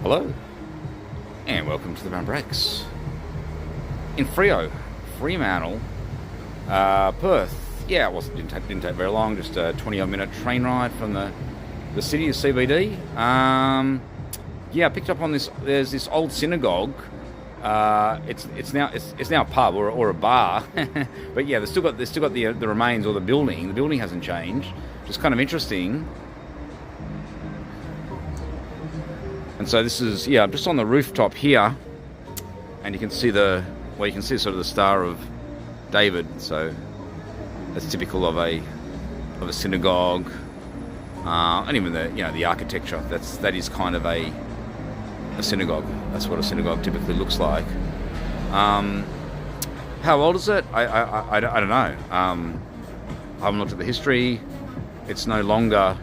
Hello, and welcome to the Brown Breaks in Fremantle, Perth. Yeah, didn't take very long. Just a 20-odd minute train ride from the city of CBD. Yeah, I picked up on this. There's this old synagogue. It's now a pub or a bar, but yeah, they've still got the remains or the building. The building hasn't changed, which is kind of interesting. And so this is, I'm just on the rooftop here, and you can see sort of the Star of David. So that's typical of a synagogue, and even the architecture. That is kind of a synagogue. That's what a synagogue typically looks like. How old is it? I don't know. I haven't looked at the history. It's no longer.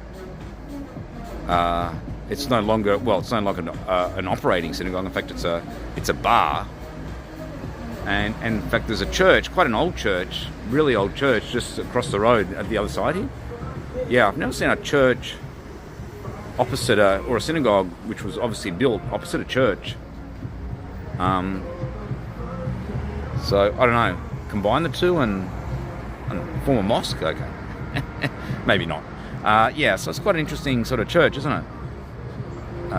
It's no longer an operating synagogue. In fact, it's a bar. And in fact, there's a church, quite an old church, really old church, just across the road at the other side here. Yeah, I've never seen a church opposite or a synagogue, which was obviously built opposite a church. So I don't know. Combine the two and form a mosque. Okay, maybe not. So it's quite an interesting sort of church, isn't it?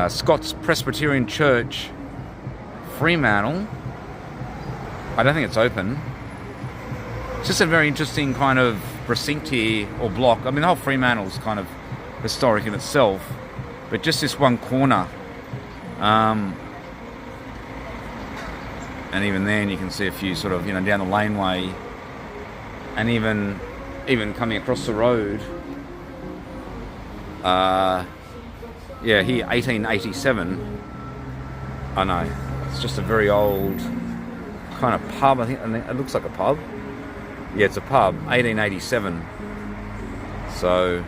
Scots Presbyterian Church, Fremantle. I don't think it's open. It's just a very interesting kind of precinct here, or block. I mean, the whole Fremantle's kind of historic in itself, but just this one corner. And even then you can see a few sort of, down the laneway, and even coming across the road. Here, 1887. I know, it's just a very old kind of pub. I think it looks like a pub. Yeah, it's a pub, 1887. So,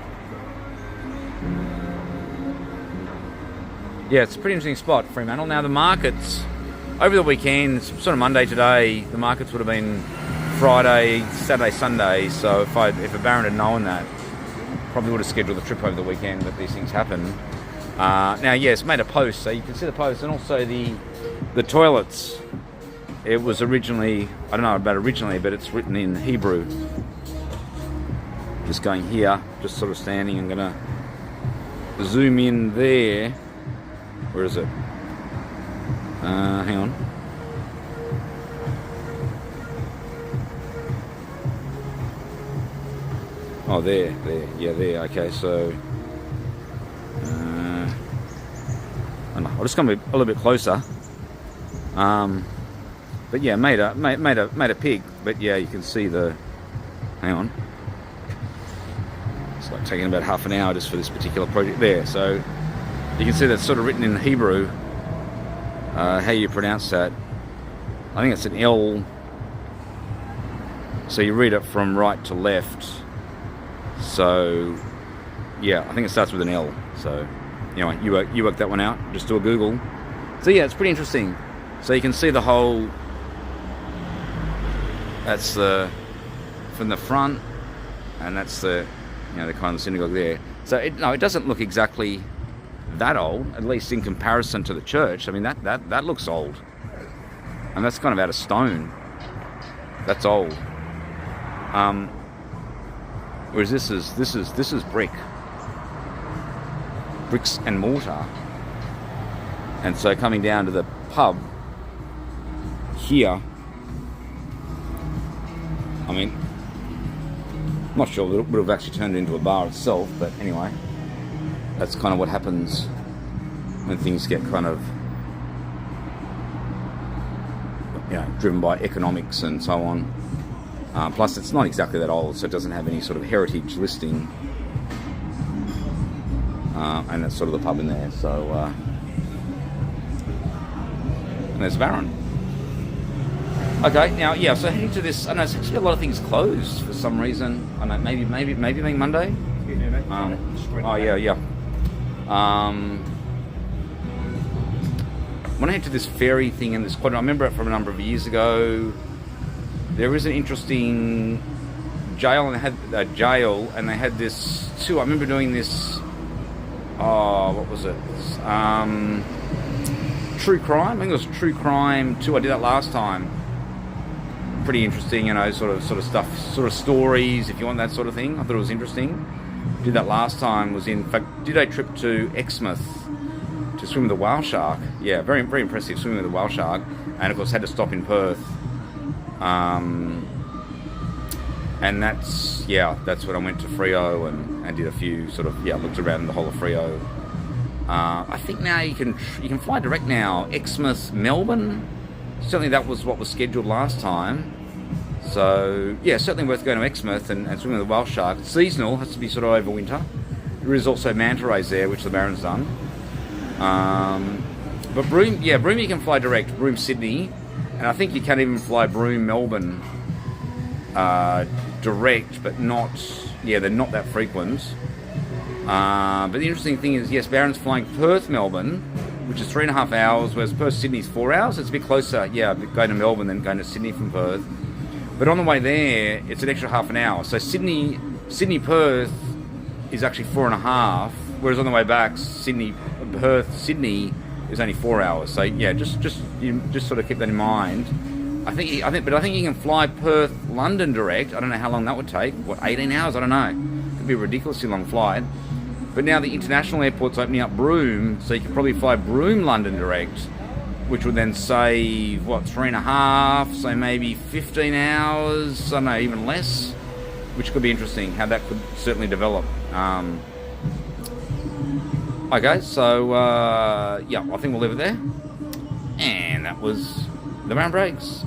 yeah, it's a pretty interesting spot, Fremantle. Now, the markets, over the weekend, sort of Monday today, the markets would have been Friday, Saturday, Sunday. So if a Baron had known that, probably would have scheduled the trip over the weekend, but these things happen. Now, yes, made a post, so you can see the post, and also the toilets. It was originally, I don't know about originally, but it's written in Hebrew. Just going here, just sort of standing. I'm gonna zoom in there. Where is it? Hang on. Oh, there. Yeah, there. Okay, so I'm just going to be a little bit closer. But yeah, made a pig. But yeah, you can see the. Hang on. It's like taking about half an hour just for this particular project there. So you can see that's sort of written in Hebrew. How you pronounce that? I think it's an L. So you read it from right to left. So yeah, I think it starts with an L. So anyway, you work that one out. Just do a Google. So yeah, it's pretty interesting. So you can see the whole. That's from the front, and that's the kind of synagogue there. So it doesn't look exactly that old, at least in comparison to the church. I mean, that looks old, and that's kind of out of stone. That's old. Whereas this is bricks and mortar. And so coming down to the pub here, I mean, I'm not sure it would have actually turned it into a bar itself, but anyway, that's kind of what happens when things get kind of, driven by economics and so on. Plus, it's not exactly that old, so it doesn't have any sort of heritage listing. And that's sort of the pub in there. So, and there's Baron. Okay, now, so heading to this, I know, seems to be a lot of things closed for some reason. I don't know, maybe being Monday? Yeah. When I head to this ferry thing in this quadrant, I remember it from a number of years ago. There is an interesting jail, and they had this too. I remember doing this what was it? True Crime. I think it was True Crime 2. I did that last time. Pretty interesting, you know, sort of stuff, sort of stories, if you want that sort of thing. I thought it was interesting. Did that last time. Was in fact did a trip to Exmouth to swim with a whale shark. Yeah, very very impressive, swimming with a whale shark, and of course had to stop in Perth. And that's when I went to Freo and did a few sort of looked around the whole of Freo. I think now you can fly direct now, Exmouth, Melbourne. Certainly that was what was scheduled last time. So yeah, certainly worth going to Exmouth and swimming with a whale shark. It's seasonal, has to be sort of over winter. There is also manta rays there, which the Baron's done. But Broome you can fly direct, Broome Sydney, and I think you can even fly Broome Melbourne direct, but not, they're not that frequent. But the interesting thing is, yes, Baron's flying Perth Melbourne, which is 3.5 hours, whereas Perth Sydney's 4 hours. It's a bit closer, going to Melbourne than going to Sydney from Perth. But on the way there, it's an extra half an hour. So Sydney Perth is actually 4.5, whereas on the way back, Perth Sydney is only 4 hours. So yeah, just sort of keep that in mind. I think you can fly Perth London direct. I don't know how long that would take. 18 hours? I don't know. Could be a ridiculously long flight. But now the international airport's opening up Broome, so you could probably fly Broome London direct, which would then save 3.5, so maybe 15 hours. I don't know, even less, which could be interesting. How that could certainly develop. Okay, so I think we'll leave it there. And that was the Baron Braggs.